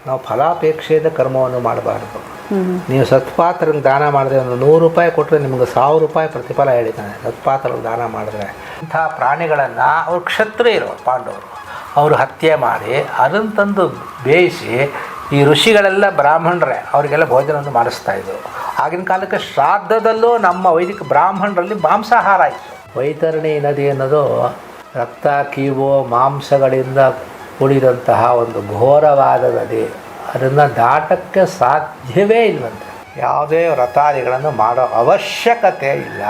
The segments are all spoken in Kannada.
ನಾವು ಫಲಾಪೇಕ್ಷೆಯಿಂದ ಕರ್ಮವನ್ನು ಮಾಡಬಾರ್ದು. ನೀವು ಸತ್ಪಾತ್ರಕ್ಕೆ ದಾನ ಮಾಡಿದ್ರೆ ಒಂದು 100 ರೂಪಾಯಿ ಕೊಟ್ಟರೆ ನಿಮ್ಗೆ 1000 ರೂಪಾಯಿ ಪ್ರತಿಫಲ ಹೇಳಿದ್ದಾನೆ. ಸತ್ಪಾತ್ರಕ್ಕೆ ದಾನ ಮಾಡಿದ್ರೆ ಇಂಥ ಪ್ರಾಣಿಗಳನ್ನು ಅವ್ರು ಕ್ಷತ್ರಿಯರು ಪಾಂಡವರು ಅವರು ಹತ್ಯೆ ಮಾಡಿ ಅದನ್ನು ತಂದು ಬೇಯಿಸಿ ಈ ಋಷಿಗಳೆಲ್ಲ ಬ್ರಾಹ್ಮಣರೇ ಅವರಿಗೆಲ್ಲ ಭೋಜನವನ್ನು ಮಾಡಿಸ್ತಾಯಿದ್ರು. ಆಗಿನ ಕಾಲಕ್ಕೆ ಶ್ರಾದ್ದದಲ್ಲೂ ನಮ್ಮ ವೈದಿಕ ಬ್ರಾಹ್ಮಣರಲ್ಲಿ ಮಾಂಸಾಹಾರ ಇತ್ತು. ವೈತರಣಿ ನದಿ ಅನ್ನೋದು ರಕ್ತ ಕೀವು ಮಾಂಸಗಳಿಂದ ಕೂಡಿದಂತಹ ಒಂದು ಘೋರವಾದ ನದಿ. ಅದನ್ನು ದಾಟಕ್ಕೆ ಸಾಧ್ಯವೇ ಇಲ್ವಂತೆ. ಯಾವುದೇ ವ್ರತಾದಿಗಳನ್ನು ಮಾಡೋ ಅವಶ್ಯಕತೆ ಇಲ್ಲ.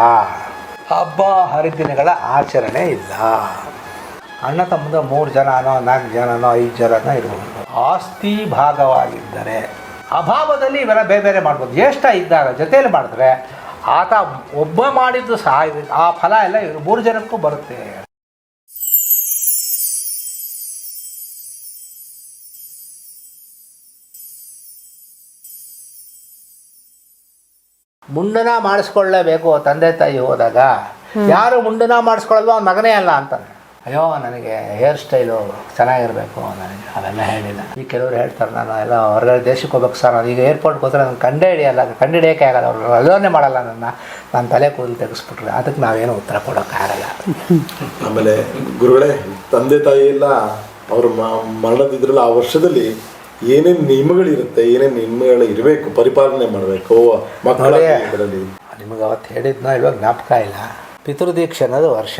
ಹಬ್ಬ ಹರಿದಿನಗಳ ಆಚರಣೆ ಇಲ್ಲ. ಅಣ್ಣ ತಮ್ಮದ 3 ಜನನೋ 4 ಜನನೋ 5 ಜನನೋ ಇರ್ಬೋದು. ಆಸ್ತಿ ಭಾಗವಾಗಿದ್ದರೆ ಅಭಾವದಲ್ಲಿ ಇವೆಲ್ಲ ಬೇರೆ ಬೇರೆ ಮಾಡ್ಬೋದು. ಜ್ಯೇಷ್ಠ ಇದ್ದಾಗ ಜೊತೆಯಲ್ಲಿ ಮಾಡಿದ್ರೆ ಆತ ಒಬ್ಬ ಮಾಡಿದ್ದು ಸಹ ಆ ಫಲ ಎಲ್ಲ ಇವರು 3 ಜನಕ್ಕೂ ಬರುತ್ತೆ. ಮುಂಡನ ಮಾಡಿಸ್ಕೊಳ್ಳೇಬೇಕು. ತಂದೆ ತಾಯಿ ಹೋದಾಗ ಯಾರು ಮುಂಡನ ಮಾಡಿಸ್ಕೊಳ್ಳಲ್ವೋ ಅವ್ನ ಮಗನೇ ಅಲ್ಲ ಅಂತಾನೆ. ಅಯ್ಯೋ ನನಗೆ ಹೇರ್ ಸ್ಟೈಲು ಚೆನ್ನಾಗಿರಬೇಕು, ನನಗೆ ಅವೆಲ್ಲ ಹೇಳಿಲ್ಲ. ಈ ಕೆಲವರು ಹೇಳ್ತಾರೆ ನಾನು ಎಲ್ಲ ಹೊರಗಡೆ ದೇಶಕ್ಕೆ ಹೋಗ್ಬೇಕು ಸರ್, ನಾನು ಈಗ ಏರ್ಪೋರ್ಟ್ಗೆ ಹೋದ್ರೆ ನಾನು ಕಂಡು ಹಿಡಿಯೋಕ್ಕೆ ಆಗಲ್ಲ, ಅವರು ಅಲ್ಲೋನೇ ಮಾಡಲ್ಲ, ನಾನು ತಲೆ ಕೂದಲು ತೆಗೆಸ್ಬಿಟ್ರೆ ಅದಕ್ಕೆ ನಾವೇನು ಉತ್ತರ ಕೊಡೋಕ್ಕಾಗಲ್ಲ. ಆಮೇಲೆ ಗುರುಗಳೇ, ತಂದೆ ತಾಯಿ ಎಲ್ಲ ಅವರು ಮರಣದಿದ್ರಲ್ಲ ಆ ವರ್ಷದಲ್ಲಿ ಏನೇನು ನಿಯಮಗಳಿರುತ್ತೆ, ಏನೇನು ನಿಯಮಗಳು ಇರಬೇಕು, ಪರಿಪಾಲನೆ ಮಾಡಬೇಕು ಮಕ್ಕಳ ಇದರಲ್ಲಿ? ನಿಮಗೆ ಅವತ್ತು ಹೇಳಿದ್ನೋ ಇವಾಗ ಜ್ಞಾಪಕ ಇಲ್ಲ. ಪಿತೃದೀಕ್ಷೆ ಅನ್ನೋದು ವರ್ಷ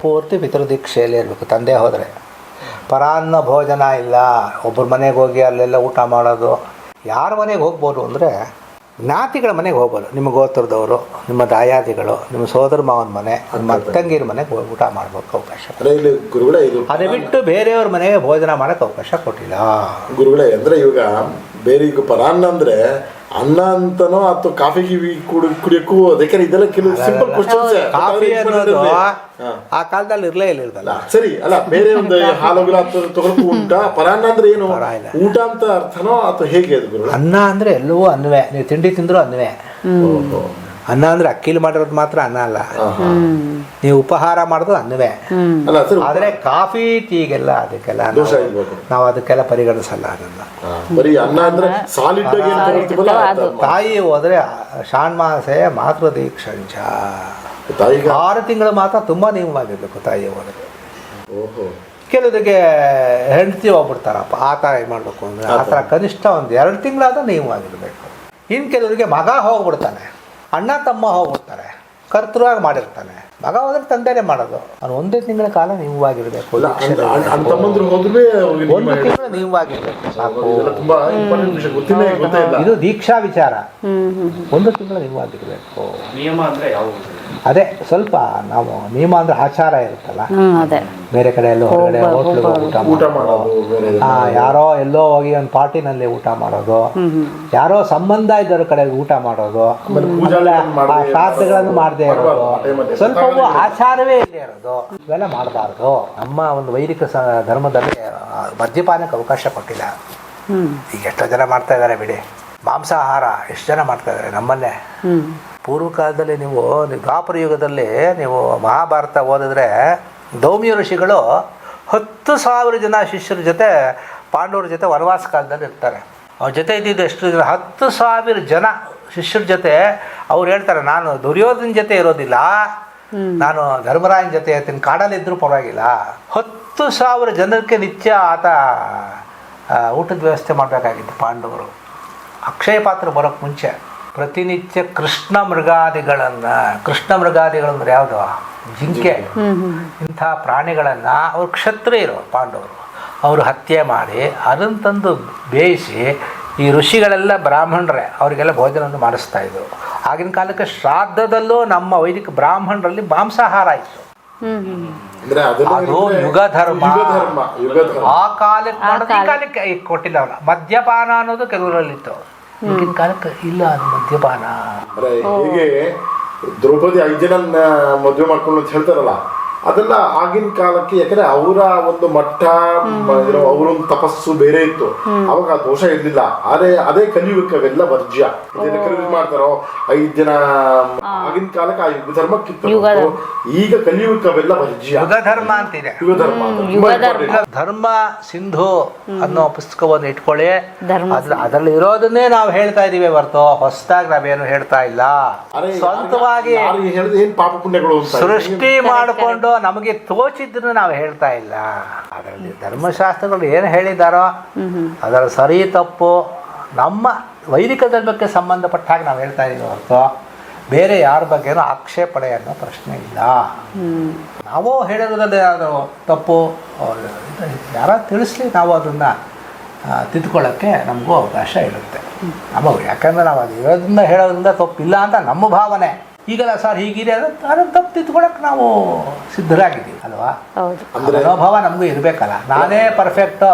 ಪೂರ್ತಿ ಪಿತೃದೀಕ್ಷೆಯಲ್ಲಿ ಇರಬೇಕು. ತಂದೆ ಹೋದರೆ ಪರಾನ್ನ ಭೋಜನ ಇಲ್ಲ. ಒಬ್ಬರ ಮನೆಗೆ ಹೋಗಿ ಅಲ್ಲೆಲ್ಲ ಊಟ ಮಾಡೋದು. ಯಾರ ಮನೆಗೆ ಹೋಗ್ಬೋದು ಅಂದರೆ ಜ್ಞಾತಿಗಳ ಮನೆಗೆ ಹೋಗ್ಬೋದು. ನಿಮ್ಮ ಗೋತ್ರದವರು, ನಿಮ್ಮ ದಾಯಾದಿಗಳು, ನಿಮ್ಮ ಸೋದರ ಮಾವನ ಮನೆ, ನಿಮ್ಮ ತಂಗಿರ ಮನೆಗೆ ಹೋಗಿ ಊಟ ಮಾಡ್ಬೇಕು ಅವಕಾಶ. ಅದೇ ಬಿಟ್ಟು ಬೇರೆಯವ್ರ ಮನೆಗೆ ಭೋಜನ ಮಾಡೋಕ್ಕೆ ಅವಕಾಶ ಕೊಟ್ಟಿಲ್ಲ ಗುರುಗಳೇ. ಅಂದರೆ ಇವಾಗ ಬೇರೆ ಈಗ ಪರಾನ್ನ ಅಂದರೆ ಅನ್ನ ಅಂತನೋ ಅಥವಾ ಕಾಫಿ ಕುಡಿಯೋಕ್ಕೂ, ಯಾಕಂದ್ರೆ ಇದೆಲ್ಲ ಕೆಲವು ಸಿಂಪಲ್ ಕ್ವಶನ್ಸ್. ಕಾಫಿ ಅನ್ನೋದು ಆ ಕಾಲದಲ್ಲಿ ಇರಲಿಲ್ಲ. ಸರಿ, ಅಲ್ಲ ಬೇರೆ ಒಂದು ಹಾಲುಗಳ ತಗೊಳಕ್ಕೂ ಊಟ. ಪರಾನ್ನ ಅಂದ್ರೆ ಏನು, ಊಟ ಅಂತ ಅರ್ಥನೋ ಅಥವಾ ಹೇಗೆ ಅದು ಗುರು? ಅನ್ನ ಅಂದ್ರೆ ಎಲ್ಲವೂ ಅನ್ನವೇ. ನೀವು ತಿಂಡಿ ತಿಂದ್ರು ಅನ್ನವೇ. ಅನ್ನ ಅಂದ್ರೆ ಅಕ್ಕಿಲಿ ಮಾಡಿರೋದು ಮಾತ್ರ ಅನ್ನ ಅಲ್ಲ. ನೀವು ಉಪಹಾರ ಮಾಡೋದು ಅನ್ನವೇ. ಆದ್ರೆ ಕಾಫಿ ಟೀಗೆಲ್ಲ ಅದಕ್ಕೆಲ್ಲ ನಾವು ಅದಕ್ಕೆಲ್ಲ ಪರಿಗಣಿಸಲ್ಲ. ಅದನ್ನ ತಾಯಿ ಹೋದ್ರೆ ಷಾಣ್ಮಾಸೆ ಮಾತೃ ದೀಕ್ಷಂಚ 6 ತಿಂಗಳು ಮಾತ್ರ ತುಂಬಾ ನಿಯಮವಾಗಿರ್ಬೇಕು ತಾಯಿ ಹೋದ್ರೆ. ಕೆಲವರಿಗೆ ಹೆಂಡತಿ ಹೋಗ್ಬಿಡ್ತಾರಪ್ಪ, ಆ ಥರ ಇದು ಮಾಡಬೇಕು ಅಂದರೆ ಆ ಥರ ಕನಿಷ್ಠ ಒಂದು 2 ತಿಂಗಳಾದ ನಿಯಮವಾಗಿರ್ಬೇಕು. ಇನ್ನು ಕೆಲವರಿಗೆ ಮಗ ಹೋಗ್ಬಿಡ್ತಾನೆ, ಅಣ್ಣ ತಮ್ಮ ಹೋಗ್ಬಿಡ್ತಾರೆ, ಕರ್ತೃವಾಗಿ ಮಾಡಿರ್ತಾನೆ. ಮಗ ಹೋದ್ರೆ ತಂದೆನೇ ಮಾಡೋದು. ಅವ್ನು 1 ತಿಂಗಳ ಕಾಲ ನೀವಾಗಿರ್ಬೇಕು. 1 ತಿಂಗಳು ನೀವಾಗಿರ್ಬೇಕು ಸಾಕು. ಇದು ದೀಕ್ಷಾ ವಿಚಾರ. 1 ತಿಂಗಳು ನೀವಾಗಿರ್ಬೇಕು. ನಿಯಮ ಅಂದ್ರೆ ಯಾವುದು? ಅದೇ ಸ್ವಲ್ಪ ನಾವು ನಿಯಮ ಅಂದ್ರೆ ಆಚಾರ ಇರುತ್ತಲ್ಲ. ಬೇರೆ ಕಡೆ ಎಲ್ಲೋ ಹೊರಗಡೆ ಹೋಟ್ಲಿಗೆ ಊಟ ಮಾಡೋದು, ಯಾರೋ ಎಲ್ಲೋ ಹೋಗಿ ಒಂದು ಪಾರ್ಟಿನಲ್ಲಿ ಊಟ ಮಾಡೋದು, ಯಾರೋ ಸಂಬಂಧ ಇದ್ದವ್ರ ಕಡೆ ಊಟ ಮಾಡೋದು, ಶ್ರಾದ್ದಗಳನ್ನು ಮಾಡದೇ ಇರೋದು, ಸ್ವಲ್ಪ ಆಚಾರವೇ ಇಲ್ಲದೆ ಇರೋದು, ಇವೆಲ್ಲ ಮಾಡಬಾರ್ದು. ನಮ್ಮ ಒಂದು ವೈದಿಕ ಧರ್ಮದಲ್ಲಿ ಮದ್ಯಪಾನಕ್ಕೆ ಅವಕಾಶ ಕೊಟ್ಟಿಲ್ಲ. ಈಗ ಎಷ್ಟೋ ಜನ ಮಾಡ್ತಾ ಇದ್ದಾರೆ ಬಿಡಿ. ಮಾಂಸಾಹಾರ ಎಷ್ಟು ಜನ ಮಾಡ್ತಾ ಇದ್ದಾರೆ ನಮ್ಮಲ್ಲೇ. ಪೂರ್ವ ಕಾಲದಲ್ಲಿ ನೀವು ದ್ವಾಪರ ಯುಗದಲ್ಲಿ ನೀವು ಮಹಾಭಾರತ ಓದಿದ್ರೆ ದೌಮ್ಯ ಋಷಿಗಳು 10,000 ಜನ ಶಿಷ್ಯರ ಜೊತೆ ಪಾಂಡವರ ಜೊತೆ ವನವಾಸ ಕಾಲದಲ್ಲಿ ಇರ್ತಾರೆ. ಅವ್ರ ಜೊತೆ ಇದ್ದಿದ್ದು ಎಷ್ಟು ಜನ? 10,000 ಜನ ಶಿಷ್ಯರ ಜೊತೆ. ಅವ್ರು ಹೇಳ್ತಾರೆ, ನಾನು ದುರ್ಯೋಧನ ಜೊತೆ ಇರೋದಿಲ್ಲ, ನಾನು ಧರ್ಮರಾಯನ ಜೊತೆ ಇರ್ತೀನಿ, ಕಾಡಲ್ಲಿದ್ದರೂ ಪರವಾಗಿಲ್ಲ. 10,000 ಜನಕ್ಕೆ ನಿತ್ಯ ಆತ ಊಟದ ವ್ಯವಸ್ಥೆ ಮಾಡಬೇಕಾಗಿತ್ತು ಪಾಂಡವರು. ಅಕ್ಷಯ ಪಾತ್ರ ಬರೋಕ್ಕೆ ಮುಂಚೆ ಪ್ರತಿನಿತ್ಯ ಕೃಷ್ಣ ಮೃಗಾದಿಗಳಂದ್ರೆ ಯಾವುದು? ಜಿಂಕೆ, ಇಂಥ ಪ್ರಾಣಿಗಳನ್ನು ಅವರು ಕ್ಷತ್ರಿಯರು ಪಾಂಡವರು ಅವರು ಹತ್ಯೆ ಮಾಡಿ ಅದನ್ನು ತಂದು ಬೇಯಿಸಿ ಈ ಋಷಿಗಳೆಲ್ಲ ಬ್ರಾಹ್ಮಣರೇ ಅವರಿಗೆಲ್ಲ ಭೋಜನವನ್ನು ಮಾಡಿಸ್ತಾಯಿದ್ರು. ಆಗಿನ ಕಾಲಕ್ಕೆ ಶ್ರಾದ್ದದಲ್ಲೂ ನಮ್ಮ ವೈದಿಕ ಬ್ರಾಹ್ಮಣರಲ್ಲಿ ಮಾಂಸಾಹಾರ ಇತ್ತು. ಅದು ಯುಗ ಧರ್ಮ. ಆ ಕಾಲಕ್ಕೆ ಮಾಡೋದು ಈ ಕಾಲಕ್ಕೆ ಕೊಟ್ಟಿಲ್ಲ. ಅವರ ಮದ್ಯಪಾನ ಅನ್ನೋದು ಕೆಲವರಲ್ಲಿತ್ತು. ಈಗಿನ ಕಾಲಕ್ಕೆ ಇಲ್ಲ ಅದು ಮದ್ಯಪಾನ. ಹೀಗೆ ದ್ರೌಪದಿ 5 ಜನ ಮದುವೆ ಮಾಡ್ಕೊಂಡು ಅಂತ ಹೇಳ್ತಾರಲ್ಲ, ಅದೆಲ್ಲ ಆಗಿನ ಕಾಲಕ್ಕೆ, ಯಾಕಂದ್ರೆ ಅವರ ಒಂದು ಮಟ್ಟ, ಅವರೊಂದು ತಪಸ್ಸು ಬೇರೆ ಇತ್ತು. ಅವಾಗ ಆ ದೋಷ ಇರ್ಲಿಲ್ಲ. ಅದೇ ಕಲಿಯುಗಕ್ಕೆ ಅವೆಲ್ಲ ವರ್ಜ್ಯ. ಮಾಡ್ತಾರೋ 5 ದಿನ ಆಗಿನ ಕಾಲಕ್ಕೆ ಆ ಯುಗ ಧರ್ಮಕ್ಕಿತ್ತು. ಈಗ ಕಲಿಯುಗಕ್ಕೆ ಅವೆಲ್ಲ ವರ್ಜ್ಯ. ಯುಗ ಧರ್ಮ ಅಂತಿದೆ. ಧರ್ಮ ಸಿಂಧು ಅನ್ನೋ ಪುಸ್ತಕವನ್ನು ಇಟ್ಕೊಳ್ಳಿ. ಅದ್ರಲ್ಲಿ ಇರೋದನ್ನೇ ನಾವು ಹೇಳ್ತಾ ಇದೀವಿ ಹೊರತು ಹೊಸದಾಗಿ ನಾವೇನು ಹೇಳ್ತಾ ಇಲ್ಲ. ಸ್ವಂತವಾಗಿ ಏನ್ ಪಾಪ ಪುಣ್ಯಗಳು ಸೃಷ್ಟಿ ಮಾಡಿಕೊಂಡು ನಮಗೆ ತೋಚಿದ್ದನ್ನು ನಾವು ಹೇಳ್ತಾ ಇಲ್ಲ. ಅದರಲ್ಲಿ ಧರ್ಮಶಾಸ್ತ್ರಗಳು ಏನು ಹೇಳಿದಾರೋ ಅದರ ಸರಿ ತಪ್ಪು ನಮ್ಮ ವೈದಿಕ ಧರ್ಮಕ್ಕೆ ಸಂಬಂಧಪಟ್ಟ ಹಾಗೆ ನಾವು ಹೇಳ್ತಾ ಇದ್ದೀವಿ ಹೊರತು ಬೇರೆ ಯಾರ ಬಗ್ಗೆನೂ ಆಕ್ಷೇಪಣೆ ಅನ್ನೋ ಪ್ರಶ್ನೆ ಇಲ್ಲ. ನಾವು ಹೇಳಿರೋದ್ರಲ್ಲಿ ಅದು ತಪ್ಪು ಯಾರು ತಿಳಿಸ್ಲಿ, ನಾವು ಅದನ್ನು ತಿದ್ಕೊಳ್ಳೋಕ್ಕೆ ನಮಗೂ ಅವಕಾಶ ಇರುತ್ತೆ. ನಮಗೆ ಯಾಕಂದರೆ ನಾವು ಅದು ಇರೋದ್ರಿಂದ ಹೇಳೋದ್ರಿಂದ ತಪ್ಪಿಲ್ಲ ಅಂತ ನಮ್ಮ ಭಾವನೆ. ಈಗಲ್ಲ ಸರ್ ಹೀಗಿದೆ ಅದನ್ನು ತಪ್ಪು ತಿದ್ಕೊಳ್ಳೋಕೆ ನಾವು ಸಿದ್ಧರಾಗಿದ್ದೀವಿ ಅಲ್ವಾ? ಮನೋಭಾವ ನಮಗೂ ಇರಬೇಕಲ್ಲ. ನಾನೇ ಪರ್ಫೆಕ್ಟು,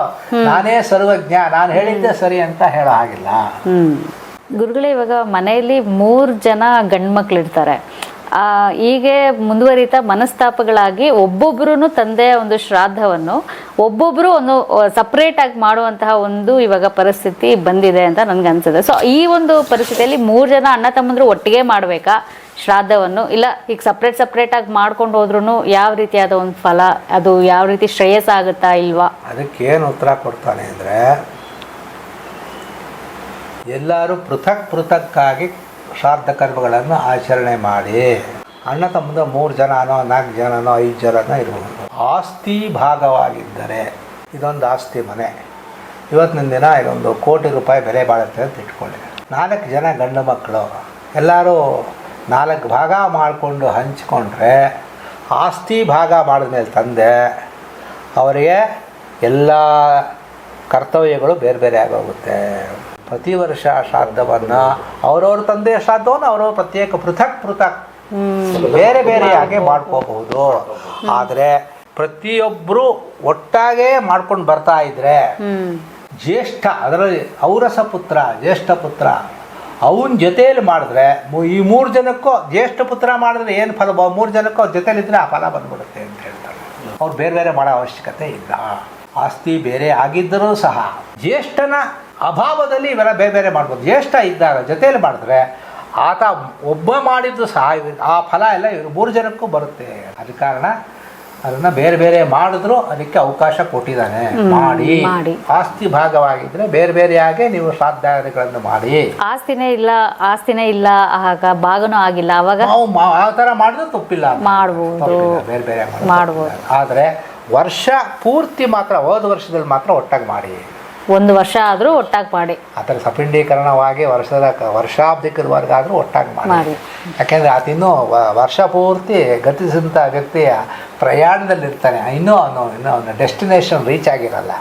ನಾನೇ ಸರ್ವಜ್ಞ, ನಾನು ಹೇಳಿದ್ದೆ ಸರಿ ಅಂತ ಹೇಳೋ ಹಾಗಿಲ್ಲ. ಗುರುಗಳೇ, ಇವಾಗ ಮನೆಯಲ್ಲಿ 3 ಜನ ಗಂಡು ಮಕ್ಕಳಿರ್ತಾರೆ. ಹೀಗೆ ಮುಂದುವರಿತಾ ಮನಸ್ತಾಪಗಳಾಗಿ ಒಬ್ಬೊಬ್ಬರೂ ತಂದೆಯ ಒಂದು ಶ್ರಾದ್ದವನ್ನು ಒಬ್ಬೊಬ್ಬರು ಒಂದು ಸಪ್ರೇಟ್ ಆಗಿ ಮಾಡುವಂತಹ ಒಂದು ಇವಾಗ ಪರಿಸ್ಥಿತಿ ಬಂದಿದೆ ಅಂತ ನನ್ಗೆ ಅನ್ಸುತ್ತೆ. ಸೊ ಈ ಒಂದು ಪರಿಸ್ಥಿತಿಯಲ್ಲಿ 3 ಜನ ಅಣ್ಣ ತಮ್ಮಂದ್ರು ಒಟ್ಟಿಗೆ ಮಾಡಬೇಕಾ ಶ್ರಾದ್ದವನ್ನು, ಇಲ್ಲ ಈಗ ಸಪ್ರೇಟ್ ಆಗಿ ಮಾಡ್ಕೊಂಡು ಹೋದ್ರೂ ಯಾವ ರೀತಿಯಾದ ಒಂದು ಫಲ, ಅದು ಯಾವ ರೀತಿ ಶ್ರೇಯಸ್ ಆಗುತ್ತಾ ಇಲ್ವಾ? ಅದಕ್ಕೇನು ಉತ್ತರ ಕೊಡ್ತಾನೆ ಅಂದರೆ, ಎಲ್ಲರೂ ಪೃಥಕ್ಕಾಗಿ ಶ್ರಾದ್ದ ಕರ್ಮಗಳನ್ನು ಆಚರಣೆ ಮಾಡಿ. ಅಣ್ಣ ತಮ್ಮದ 3 ಜನನೋ 4 ಜನನೋ 5 ಜನನೋ ಇರಬಹುದು. ಆಸ್ತಿ ಭಾಗವಾಗಿದ್ದರೆ, ಇದೊಂದು ಆಸ್ತಿ ಮನೆ, ಇವತ್ತಿನ ದಿನ ಇದೊಂದು ₹1 ಕೋಟಿ ಬೆಲೆ ಬಾಳುತ್ತೆ ಅಂತ ಇಟ್ಕೊಳ್ಳಿ. 4 ಜನ ಗಂಡು ಮಕ್ಕಳು ಎಲ್ಲರೂ 4 ಭಾಗ ಮಾಡಿಕೊಂಡು ಹಂಚಿಕೊಂಡ್ರೆ ಆಸ್ತಿ ಭಾಗ ಮಾಡಿದ್ಮೇಲೆ ತಂದೆ ಅವರಿಗೆ ಎಲ್ಲ ಕರ್ತವ್ಯಗಳು ಬೇರೆ ಬೇರೆ ಆಗೋಗುತ್ತೆ. ಪ್ರತಿ ವರ್ಷ ಶ್ರಾದ್ದವನ್ನು ಅವ್ರವ್ರ ತಂದೆಯ ಶ್ರಾದ್ದವನ್ನು ಅವರು ಪ್ರತ್ಯೇಕ ಪೃಥಕ್ ಬೇರೆ ಬೇರೆಯಾಗಿ ಮಾಡ್ಕೋಬಹುದು. ಆದರೆ ಪ್ರತಿಯೊಬ್ಬರು ಒಟ್ಟಾಗೆ ಮಾಡ್ಕೊಂಡು ಬರ್ತಾ ಇದ್ರೆ ಜ್ಯೇಷ್ಠ, ಅದರಲ್ಲಿ ಔರಸ ಪುತ್ರ, ಜ್ಯೇಷ್ಠ ಪುತ್ರ ಅವನ ಜೊತೆಯಲ್ಲಿ ಮಾಡಿದ್ರೆ ಈ 3 ಜನಕ್ಕೂ ಜ್ಯೇಷ್ಠ ಪುತ್ರ ಮಾಡಿದ್ರೆ ಏನು ಫಲ, 3 ಜನಕ್ಕೂ ಅವ್ರ ಜೊತೆಲಿದ್ರೆ ಆ ಫಲ ಬಂದ್ಬಿಡುತ್ತೆ ಅಂತ ಹೇಳ್ತಾರೆ. ಅವ್ರು ಬೇರೆ ಬೇರೆ ಮಾಡೋ ಅವಶ್ಯಕತೆ ಇಲ್ಲ. ಆಸ್ತಿ ಬೇರೆ ಆಗಿದ್ದರೂ ಸಹ ಜ್ಯೇಷ್ಠನ ಅಭಾವದಲ್ಲಿ ಇವೆಲ್ಲ ಬೇರೆ ಬೇರೆ ಮಾಡ್ಬೋದು. ಜ್ಯೇಷ್ಠ ಇದ್ದಾಗ ಜೊತೆಯಲ್ಲಿ ಮಾಡಿದ್ರೆ ಆತ ಒಬ್ಬ ಮಾಡಿದ್ದು ಸಹ ಆ ಫಲ ಎಲ್ಲ ಇವರು 3 ಜನಕ್ಕೂ ಬರುತ್ತೆ. ಅದ ಕಾರಣ ಅದನ್ನು ಬೇರೆ ಬೇರೆ ಮಾಡಿದ್ರು ಅದಕ್ಕೆ ಅವಕಾಶ ಕೊಟ್ಟಿದ್ದಾನೆ. ಮಾಡಿ ಆಸ್ತಿ ಭಾಗವಾಗಿದ್ರೆ ಬೇರೆ ಬೇರೆಯಾಗಿ ನೀವು ಶ್ರಾದ್ದಾದಿಗಳನ್ನು ಮಾಡಿ. ಆಸ್ತಿನೇ ಇಲ್ಲ ಆಗ ಭಾಗನೂ ಆಗಿಲ್ಲ, ಅವಾಗ ನಾವು ಆ ಥರ ಮಾಡಿದ್ರೆ ತಪ್ಪಿಲ್ಲ, ಮಾಡ್ಬೋದು, ಬೇರೆ ಬೇರೆ ಮಾಡ್ಬೋದು. ಆದರೆ ವರ್ಷ ಪೂರ್ತಿ ಮಾತ್ರ, ಹೋದ ವರ್ಷದಲ್ಲಿ ಮಾತ್ರ ಒಟ್ಟಾಗಿ ಮಾಡಿ. 1 ವರ್ಷ ಆದರೂ ಒಟ್ಟಾಗಿ ಮಾಡಿ, ಆ ಥರ ಸಪಿಂಡೀಕರಣವಾಗಿ ವರ್ಷಾಬ್ದಿಕದವರೆಗಾದರೂ ಒಟ್ಟಾಗಿ ಮಾಡಿ. ಯಾಕೆಂದರೆ ಆತಿನ್ನೂ ವರ್ಷ ಪೂರ್ತಿ ಗತಿಸಿದಂಥ ವ್ಯಕ್ತಿಯ ಪ್ರಯಾಣದಲ್ಲಿರ್ತಾನೆ, ಇನ್ನೂ ಅವನು ಡೆಸ್ಟಿನೇಷನ್ ರೀಚ್ ಆಗಿರಲ್ಲ.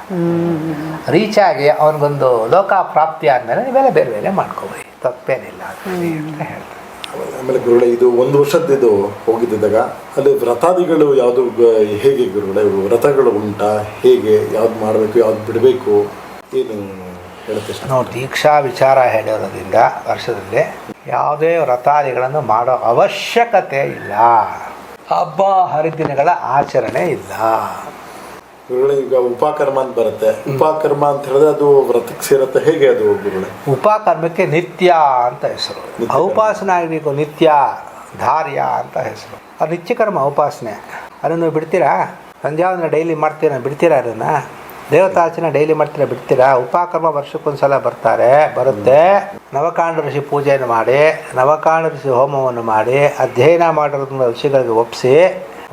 ರೀಚ್ ಆಗಿ ಅವನಿಗೊಂದು ಲೋಕ ಪ್ರಾಪ್ತಿ ಆದಮೇಲೆ ನೀವೆಲ್ಲ ಬೇರೆ ಬೇರೆ ಮಾಡ್ಕೋಬೋದು, ತಪ್ಪೇನಿಲ್ಲ ಅಂತ ಹೇಳ್ತಾರೆ. ಆಮೇಲೆ ಗುರುಗಳೇ, ಇದು 1 ವರ್ಷದ್ದು ಹೋಗಿದ್ದಾಗ ಅಲ್ಲಿ ವ್ರತಾದಿಗಳು ಯಾವುದು, ಹೇಗೆ ಗುರುಗಳೇ ವ್ರತಗಳು ಉಂಟಾ, ಹೇಗೆ ಯಾವ್ದು ಮಾಡಬೇಕು ಯಾವ್ದು ಬಿಡಬೇಕು, ಏನು ಹೇಳುತ್ತೆ? ನಾವು ದೀಕ್ಷಾ ವಿಚಾರ ಹೇಳಿರೋದ್ರಿಂದ ವರ್ಷದಲ್ಲಿ ಯಾವುದೇ ವ್ರತಾದಿಗಳನ್ನು ಮಾಡೋ ಅವಶ್ಯಕತೆ ಇಲ್ಲ. ಹಬ್ಬ ಹರಿದಿನಗಳ ಆಚರಣೆ ಇಲ್ಲ. ಗುರುಗಳೇ, ಈಗ ಉಪಕರ್ಮ ಅಂತ ಬರುತ್ತೆ. ಉಪಕರ್ಮ ಅಂತ ಹೇಳಿದ್ರೆ ಅದು ವ್ರತಕ್ಕೆ ಸೇರುತ್ತೆ, ಹೇಗೆ ಅದು ಗುರುಗಳೇ? ಉಪಕರ್ಮಕ್ಕೆ ನಿತ್ಯ ಅಂತ ಹೆಸರು. ಉಪಾಸನೆಗೂ ನಿತ್ಯ ಧಾರ್ಯ ಅಂತ ಹೆಸರು. ಅದು ನಿತ್ಯಕರ್ಮ ಉಪಾಸನೆ. ಅದನ್ನು ಬಿಡ್ತೀರಾ? ಸಂಧ್ಯಾವಂದನ ಡೈಲಿ ಮಾಡ್ತೀರಾ, ಬಿಡ್ತೀರಾ? ಅದನ್ನು ದೇವತಾರ್ಚನೆ ಡೈಲಿ ಮಾಡ್ತೀರಾ, ಬಿಡ್ತೀರಾ? ಉಪಕರ್ಮ ವರ್ಷಕ್ಕೊಂದ್ಸಲ ಬರುತ್ತೆ. ನವಕಾಂಡ ಋಷಿ ಪೂಜೆಯನ್ನು ಮಾಡಿ, ನವಕಾಂಡ ಋಷಿ ಹೋಮವನ್ನು ಮಾಡಿ, ಅಧ್ಯಯನ ಮಾಡಿರೋದನ್ನ ಋಷಿಗಳಿಗೆ ಒಪ್ಪಿಸಿ,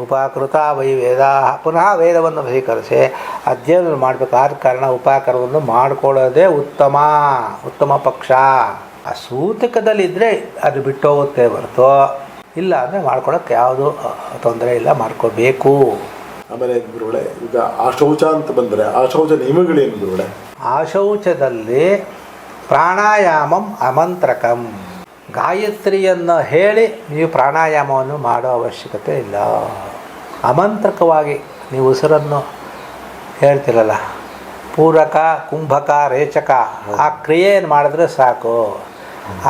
ಉಪಕೃತ ವೈ ವೇದ, ಪುನಃ ವೇದವನ್ನು ಸ್ವೀಕರಿಸಿ ಅಧ್ಯಯನ ಮಾಡಬೇಕಾದ ಕಾರಣ ಉಪಕರ್ಮವನ್ನು ಮಾಡಿಕೊಳ್ಳೋದೇ ಉತ್ತಮ ಪಕ್ಷ. ಆ ಸೂತಕದಲ್ಲಿದ್ದರೆ ಅದು ಬಿಟ್ಟೋಗುತ್ತೆ ಹೊರತು ಇಲ್ಲ ಅಂದರೆ ಮಾಡ್ಕೊಳ್ಳೋಕ್ಕೆ ಯಾವುದು ತೊಂದರೆ ಇಲ್ಲ, ಮಾಡ್ಕೋಬೇಕು. ಆಮೇಲೆ ಗುರುಗಳೇ, ಈಗ ಆಶೌಚ ಅಂತ ಬಂದರೆ ಆಶೌಚ ನಿಯಮಗಳೇನು ಗುರುಗಳೇ? ಆಶೌಚದಲ್ಲಿ ಪ್ರಾಣಾಯಾಮಂ ಅಮಂತ್ರಕಂ, ಗಾಯತ್ರಿಯನ್ನು ಹೇಳಿ ನೀವು ಪ್ರಾಣಾಯಾಮವನ್ನು ಮಾಡೋ ಅವಶ್ಯಕತೆ ಇಲ್ಲ. ಅಮಂತ್ರಕವಾಗಿ ನೀವು ಉಸಿರನ್ನು ಹೇಳ್ತಿರಲ್ಲ, ಪೂರಕ ಕುಂಭಕ ರೇಚಕ, ಆ ಕ್ರಿಯೆಯನ್ನು ಮಾಡಿದ್ರೆ ಸಾಕು.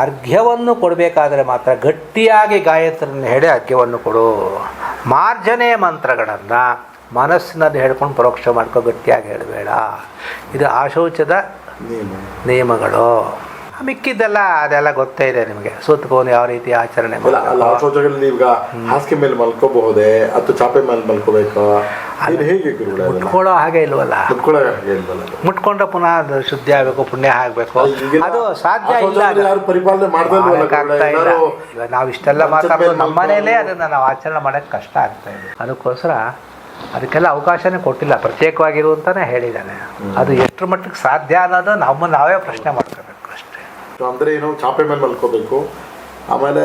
ಅರ್ಘ್ಯವನ್ನು ಕೊಡಬೇಕಾದ್ರೆ ಮಾತ್ರ ಗಟ್ಟಿಯಾಗಿ ಗಾಯತ್ರಿಯನ್ನು ಹೇಳಿ ಅರ್ಘ್ಯವನ್ನು ಕೊಡು. ಮಾರ್ಜನೆ ಮಂತ್ರಗಳನ್ನು ಮನಸ್ಸಿನಲ್ಲಿ ಹೇಳ್ಕೊಂಡು ಪರೋಕ್ಷ ಮಾಡ್ಕೊ, ಗಟ್ಟಿಯಾಗಿ ಹೇಳಬೇಡ. ಇದು ಆಶೌಚದ ನಿಯಮಗಳು. ಮಿಕ್ಕಿದ್ದೆಲ್ಲ ಅದೆಲ್ಲ ಗೊತ್ತೇ ಇದೆ ನಿಮಗೆ. ಸುತ್ತಕೋನು ಯಾವ ರೀತಿ ಆಚರಣೆ ಶೌಚಗಳಲ್ಲಿ ಈಗ ಹಾಸಿಗೆ ಮೇಲೆ ಮಲ್ಕೋಬಹುದೇ ಅಥವಾ ಚಾಪೆ ಮೇಲೆ ಮಲ್ಕೋಬೇಕು? ಹೇಗೆ ಮುಟ್ಕೊಳ್ಳೋ ಹಾಗೆ ಇಲ್ವಲ್ಲ. ಮುಟ್ಕೊಂಡ್ರೆ ಪುನಃ ಅದು ಶುದ್ಧಿ ಆಗಬೇಕು, ಪುಣ್ಯ ಆಗಬೇಕು. ಅದು ಸಾಧ್ಯ ಇಲ್ಲ, ಪರಿಪಾಲನೆ ಮಾಡ್ತಾ ಇಲ್ಲ. ನಾವು ಇಷ್ಟೆಲ್ಲ ಮಾತಾಡೋದು ನಮ್ಮ ಮನೇಲೇ ಅದನ್ನು ನಾವು ಆಚರಣೆ ಮಾಡೋಕ್ಕೆ ಕಷ್ಟ ಆಗ್ತಾ ಇದೆ. ಅದಕ್ಕೋಸ್ಕರ ಅದಕ್ಕೆಲ್ಲ ಅವಕಾಶನೇ ಕೊಟ್ಟಿಲ್ಲ, ಪ್ರತ್ಯೇಕವಾಗಿರುವಂತಾನೆ ಹೇಳಿದ್ದಾನೆ. ಅದು ಎಷ್ಟರ ಮಟ್ಟಿಗೆ ಸಾಧ್ಯ ಅನ್ನೋದು ನಾವೇ ಪ್ರಶ್ನೆ ಮಾಡ್ಕೋಬೇಕು ಅಷ್ಟೇ. ಅಂದ್ರೆ ಏನು, ಚಾಪೆ ಮೇಲೆ ಮಲ್ಕೋಬೇಕು, ಆಮೇಲೆ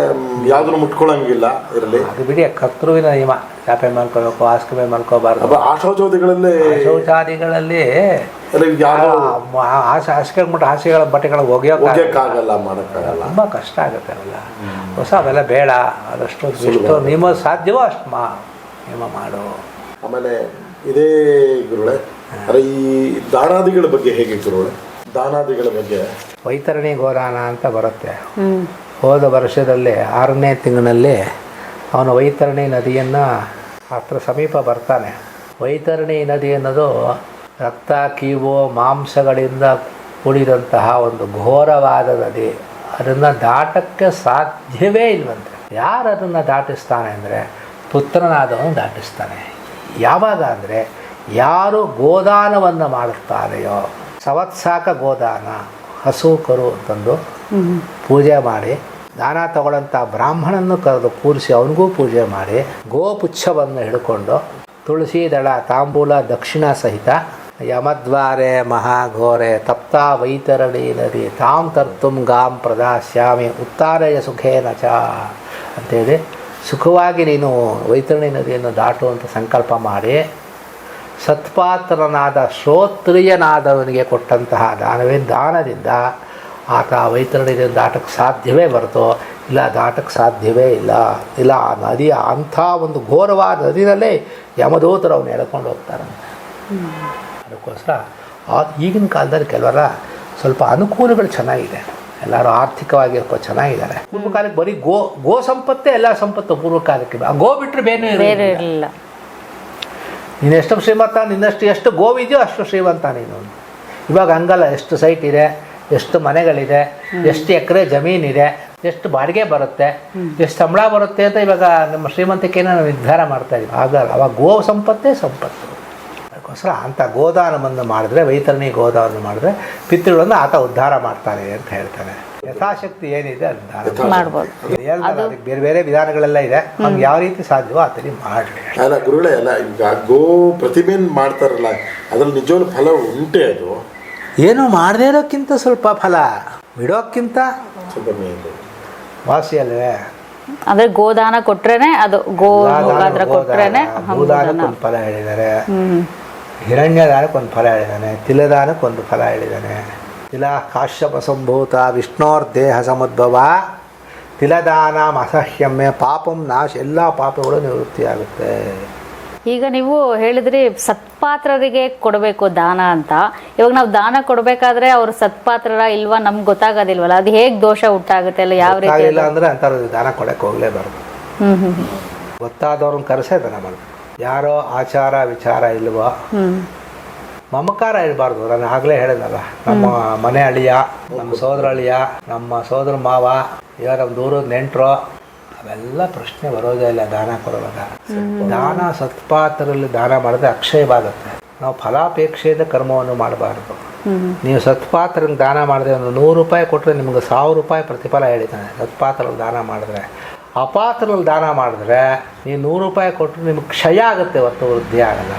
ಯಾವ್ದನ್ನು ಮುಟ್ಕೊಳ್ಳಂಗಿಲ್ಲ ಇರಲಿ. ಅದು ಬಿಡಿ, ಕರ್ತೃವಿನ ನಿಯಮ. ಚಾಪೆ ಮಲ್ಕೋಬೇಕು, ಹಾಸಿಗೆ ಮೇಲೆ ಮಲ್ಕೋಬಾರ್ದು. ಶೌಚಾದಿಗಳಲ್ಲಿ ಹಾಸಿಗೆ ಮುಟ್ಟ ಹಾಸಿಗೆಗಳ ಬಟ್ಟೆಗಳಿಗೆ ಒಗೆಯಕ್ಕಾಗಲ್ಲ, ಮಾಡೋಕ್ಕಾಗಲ್ಲ, ತುಂಬ ಕಷ್ಟ ಆಗುತ್ತೆ ಅವೆಲ್ಲ. ಹೊಸ ಅವೆಲ್ಲ ಬೇಡ. ಅದಷ್ಟು ಎಷ್ಟು ನಿಯಮ ಸಾಧ್ಯವೋ ಅಷ್ಟು ನಿಯಮ ಮಾಡು. ಆಮೇಲೆ ಇದೇ ಗುರುಗಳೇ, ಈ ದಾನಾದಿಗಳ ಬಗ್ಗೆ ಹೇಗೆ ಗುರುಗಳೇ? ದಾನಾದಿಗಳ ಬಗ್ಗೆ ವೈತರಣಿ ಗೋದಾನ ಅಂತ ಬರುತ್ತೆ. ಹೋದ ವರ್ಷದಲ್ಲಿ 6ನೇ ತಿಂಗಳಿನಲ್ಲಿ ಅವನು ವೈತರಣಿ ನದಿಯನ್ನು ಹತ್ರ ಸಮೀಪ ಬರ್ತಾನೆ. ವೈತರಣಿ ನದಿ ಅನ್ನೋದು ರಕ್ತ, ಕೀವು, ಮಾಂಸಗಳಿಂದ ಕೂಡಿದಂತಹ ಒಂದು ಘೋರವಾದ ನದಿ. ಅದನ್ನು ದಾಟಕ್ಕೆ ಸಾಧ್ಯವೇ ಇಲ್ವಂತೆ. ಯಾರು ಅದನ್ನು ದಾಟಿಸ್ತಾನೆ ಅಂದರೆ ಪುತ್ರನಾದವನು ದಾಟಿಸ್ತಾನೆ. ಯಾವಾಗ ಅಂದರೆ ಯಾರು ಗೋದಾನವನ್ನು ಮಾಡುತ್ತಾರೆಯೋ, ಸವತ್ಸಾಕ ಗೋದಾನ, ಹಸು ಕರು ಅಂತಂದು ಪೂಜೆ ಮಾಡಿ, ದಾನ ತಗೊಳ್ಳೋಂಥ ಬ್ರಾಹ್ಮಣನ್ನು ಕರೆದು ಕೂರಿಸಿ ಅವನಿಗೂ ಪೂಜೆ ಮಾಡಿ, ಗೋಪುಚ್ಛವನ್ನು ಹಿಡ್ಕೊಂಡು ತುಳಸಿ ದಳ, ತಾಂಬೂಲ, ದಕ್ಷಿಣ ಸಹಿತ ಯಮದ್ವಾರೆ ಮಹಾಘೋರೆ ತಪ್ತಾ ವೈತರಣಿ ನದಿ ತಾಂ ತರ್ತುಂ ಗಾಂ ಪ್ರದಾಸ್ಯಾಮಿ ಉತ್ತಾರಯ ಸುಖೇನ ಚ ಅಂತೇಳಿ ಸುಖವಾಗಿ ನೀನು ವೈತರಣಿ ನದಿಯನ್ನು ದಾಟುವಂಥ ಸಂಕಲ್ಪ ಮಾಡಿ, ಸತ್ಪಾತ್ರನಾದ ಶ್ರೋತ್ರಿಯನಾದವನಿಗೆ ಕೊಟ್ಟಂತಹ ದಾನದಿಂದ ಆತ ವೈತರಣಿಯನ್ನು ದಾಟಕ್ಕೆ ಸಾಧ್ಯವೇ ಬರ್ತೋ, ಇಲ್ಲ ದಾಟಕ್ಕೆ ಸಾಧ್ಯವೇ ಇಲ್ಲ ಆ ನದಿಯ ಅಂಥ ಒಂದು ಘೋರವಾದ ನದಿನಲ್ಲೇ ಯಮದೂತರು ಅವನು ಎಳ್ಕೊಂಡು ಹೋಗ್ತಾರಂತೆ. ಅದಕ್ಕೋಸ್ಕರ ಈಗಿನ ಕಾಲದಲ್ಲಿ ಕೆಲವರ ಸ್ವಲ್ಪ ಅನುಕೂಲಗಳು ಚೆನ್ನಾಗಿದೆ, ಎಲ್ಲರೂ ಆರ್ಥಿಕವಾಗಿ ಚೆನ್ನಾಗಿದ್ದಾರೆ. ಪೂರ್ವಕಾಲಕ್ಕೆ ಬರೀ ಗೋ ಸಂಪತ್ತೇ ಎಲ್ಲ ಸಂಪತ್ತು. ಪೂರ್ವಕಾಲಕ್ಕೆ ಗೋ ಬಿಟ್ಟರೆ ಬೇರೆ ಇರಲಿಲ್ಲ. ನೀನು ಎಷ್ಟು ಶ್ರೀಮಂತ, ಎಷ್ಟು ಗೋವಿದೆಯೋ ಅಷ್ಟು ಶ್ರೀಮಂತ ನೀನು. ಇವಾಗ ಹಂಗಲ್ಲ. ಎಷ್ಟು ಸೈಟ್ ಇದೆ, ಎಷ್ಟು ಮನೆಗಳಿದೆ, ಎಷ್ಟು ಎಕರೆ ಜಮೀನಿದೆ, ಎಷ್ಟು ಬಾಡಿಗೆ ಬರುತ್ತೆ, ಎಷ್ಟು ಸಂಬಳ ಬರುತ್ತೆ ಅಂತ ಇವಾಗ ನಮ್ಮ ಶ್ರೀಮಂತಿಕೆಯನ್ನು ನಾವು ನಿರ್ಧಾರ ಮಾಡ್ತಾ ಇದ್ದೀವಿ. ಆಗಲ್ಲ. ಅವಾಗ ಗೋ ಸಂಪತ್ತೇ ಸಂಪತ್ತು. ಅದಕ್ಕೋಸ್ಕರ ಅಂಥ ಗೋದಾನವನ್ನು ಮಾಡಿದ್ರೆ, ವೈತರಣಿ ಗೋದಾನ ಮಾಡಿದ್ರೆ ಪಿತೃಗಳನ್ನು ಆತ ಉದ್ಧಾರ ಮಾಡ್ತಾನೆ ಅಂತ ಹೇಳ್ತಾನೆ. ಯಥಾಶಕ್ತಿ ಏನಿದೆ ಅದು ಮಾಡ್ಬೋದು. ಅದಕ್ಕೆ ಬೇರೆ ಬೇರೆ ವಿಧಾನಗಳೆಲ್ಲ ಇದೆ. ಅವ್ನಿಗೆ ಯಾವ ರೀತಿ ಸಾಧ್ಯವೋ ಆ ಥರ ಮಾಡಲಿ. ಅಲ್ಲ ಗುರುಗಳೇ, ಅಲ್ಲ ಈಗ ಗೋ ಪ್ರತಿಮೆಯನ್ನು ಮಾಡ್ತಾರಲ್ಲ, ಅದ್ರಲ್ಲಿ ನಿಜವಾಗ್ಲೂ ಫಲ ಉಂಟೆ? ಅದು ಏನು ಮಾಡದೇ ಇರೋಕ್ಕಿಂತ ಸ್ವಲ್ಪ ಫಲ, ಬಿಡೋಕ್ಕಿಂತ ಸ್ವಲ್ಪ ವಾಸಿ ಅಲ್ವೇ? ಅಂದ್ರೆ ಗೋದಾನ ಕೊಟ್ರೇನೆ ಅದು ಗೋದಾನಕ್ಕೊಂದು ಫಲ ಹೇಳಿದ್ದಾರೆ, ಹಿರಣ್ಯದಾನಕ್ಕೊಂದು ಫಲ ಹೇಳಿದ್ದಾನೆ, ತಿಲದಾನಕ್ಕೊಂದು ಫಲ ಹೇಳಿದ್ದಾನೆ. ತಿಲ ಕಾಶ್ಯಪ ಸಂಭೂತ ವಿಷ್ಣೋರ್ದೇಹ ಸಮುದ್ಭವ ತಿಲದಾನ ಅಸಹ್ಯಮ್ಯ ಪಾಪಂ ನಾಶ, ಎಲ್ಲ ಪಾಪಗಳು ನಿವೃತ್ತಿ ಆಗುತ್ತೆ. ಈಗ ನೀವು ಹೇಳಿದ್ರಿ ಸತ್ಪಾತ್ರರಿಗೆ ಕೊಡಬೇಕು ದಾನ ಅಂತ. ಇವಾಗ ನಾವು ದಾನ ಕೊಡಬೇಕಾದ್ರೆ ಅವ್ರು ಸತ್ಪಾತ್ರರ ಇಲ್ವಾ ನಮ್ಗೆ ಗೊತ್ತಾಗೋದಿಲ್ವಲ್ಲ, ಅದು ಹೇಗೆ ದೋಷ ಉಂಟಾಗುತ್ತೆ ಅಲ್ಲ, ಯಾವ ರೀತಿ ಇಲ್ಲ ಅಂದ್ರೆ ಅಂಥವ್ರಿಗೆ ದಾನ ಕೊಡಕ್ಕೆ ಹೋಗಲೇಬಾರ್ದು. ಗೊತ್ತಾದವ್ರನ್ನ ಕರೆಸೇ ದಾನ ಮಾಡಬೇಕು. ಯಾರೋ ಆಚಾರ ವಿಚಾರ ಇಲ್ವೋ, ಮಮಕಾರ ಇರಬಾರ್ದು. ನಾನು ಆಗಲೇ ಹೇಳಿದ್ನಲ್ಲ, ನಮ್ಮ ಮನೆ ಅಳಿಯ, ನಮ್ಮ ಸೋದರ ಅಳಿಯ, ನಮ್ಮ ಸೋದರ ಮಾವ, ಇವಾಗ ನಮ್ಮ ದೂರದ ನೆಂಟರು, ಅವೆಲ್ಲ ಪ್ರಶ್ನೆ ಬರೋದೇ ಇಲ್ಲ ದಾನ ಕೊಡುವಾಗ. ದಾನ ಸತ್ಪಾತ್ರರಲ್ಲಿ ದಾನ ಮಾಡಿದ್ರೆ ಅಕ್ಷಯವಾಗುತ್ತೆ. ನಾವು ಫಲಾಪೇಕ್ಷೆಯಿಂದ ಕರ್ಮವನ್ನು ಮಾಡಬಾರ್ದು. ನೀವು ಸತ್ಪಾತ್ರಕ್ಕೆ ದಾನ ಮಾಡಿದ್ರೆ ಒಂದು 100 ರೂಪಾಯಿ ಕೊಟ್ಟರೆ ನಿಮ್ಗೆ 1000 ರೂಪಾಯಿ ಪ್ರತಿಫಲ ಹೇಳಿದ್ದಾನೆ. ಸತ್ಪಾತ್ರದಲ್ಲಿ ದಾನ ಮಾಡಿದ್ರೆ. ಅಪಾತ್ರದಲ್ಲಿ ದಾನ ಮಾಡಿದ್ರೆ ನೀವು 100 ರೂಪಾಯಿ ಕೊಟ್ಟರೆ ನಿಮ್ಗೆ ಕ್ಷಯ ಆಗುತ್ತೆ, ಹೊತ್ತು ವೃದ್ಧಿ ಆಗಲ್ಲ.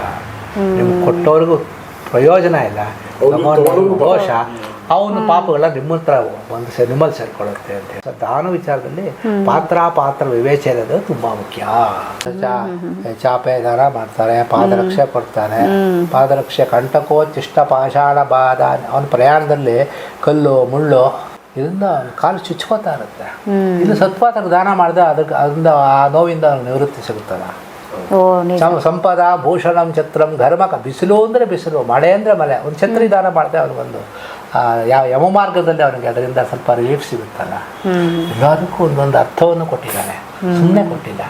ನಿಮ್ಗೆ ಕೊಟ್ಟವ್ರಿಗೂ ಪ್ರಯೋಜನ ಇಲ್ಲ, ದೋಷ. ಅವನ ಪಾಪಗಳ ನಿಮ್ಮತ್ರ ನಿಮ್ಮಲ್ಲಿ ಸೇರ್ಕೊಳ್ಳುತ್ತೆ ಅಂತ. ದಾನ ವಿಚಾರದಲ್ಲಿ ಪಾತ್ರ ವಿವೇಚನೆ ತುಂಬ ಮುಖ್ಯ. ಚಾಪೆ ದಾನ ಮಾಡ್ತಾರೆ, ಪಾದರಕ್ಷೆ ಕೊಡ್ತಾನೆ. ಪಾದರಕ್ಷೆ ಕಂಟಕೋ ಚಿಷ್ಟ ಪಾಷಾಣ ಬಾಧ. ಅವನ ಪ್ರಯಾಣದಲ್ಲಿ ಕಲ್ಲು ಮುಳ್ಳು ಇದರಿಂದ ಕಾಲು ಚುಚ್ಕೋತಾ ಇರುತ್ತೆ. ಇದು ಸತ್ಪಾತ್ರ ದಾನ ಮಾಡಿದ್ರೆ ಅದರಿಂದ ಆ ನೋವಿಂದ ನಿವೃತ್ತಿ ಸಿಗುತ್ತಲ್ಲ. ಸಂಪದ ಭೂಷಣಂ ಛತ್ರಂ ಘರ್ಮಕ. ಬಿಸಿಲು ಅಂದರೆ ಬಿಸಿಲು, ಮಳೆ ಅಂದರೆ ಮಳೆ. ಒಂದು ಛತ್ರಿ ದಾನ ಮಾಡಿದೆ ಅವನಿಗೊಂದು ಯಾವ ಯಮ ಮಾರ್ಗದಲ್ಲಿ ಅವನಿಗೆ ಅದರಿಂದ ಸ್ವಲ್ಪ ರಿಲೀಫ್ ಸಿಗುತ್ತಲ್ಲ, ಎಲ್ಲದಕ್ಕೂ ಒಂದೊಂದು ಅರ್ಥವನ್ನು ಕೊಟ್ಟಿದ್ದಾನೆ, ಸುಮ್ಮನೆ ಕೊಟ್ಟಿಲ್ಲ.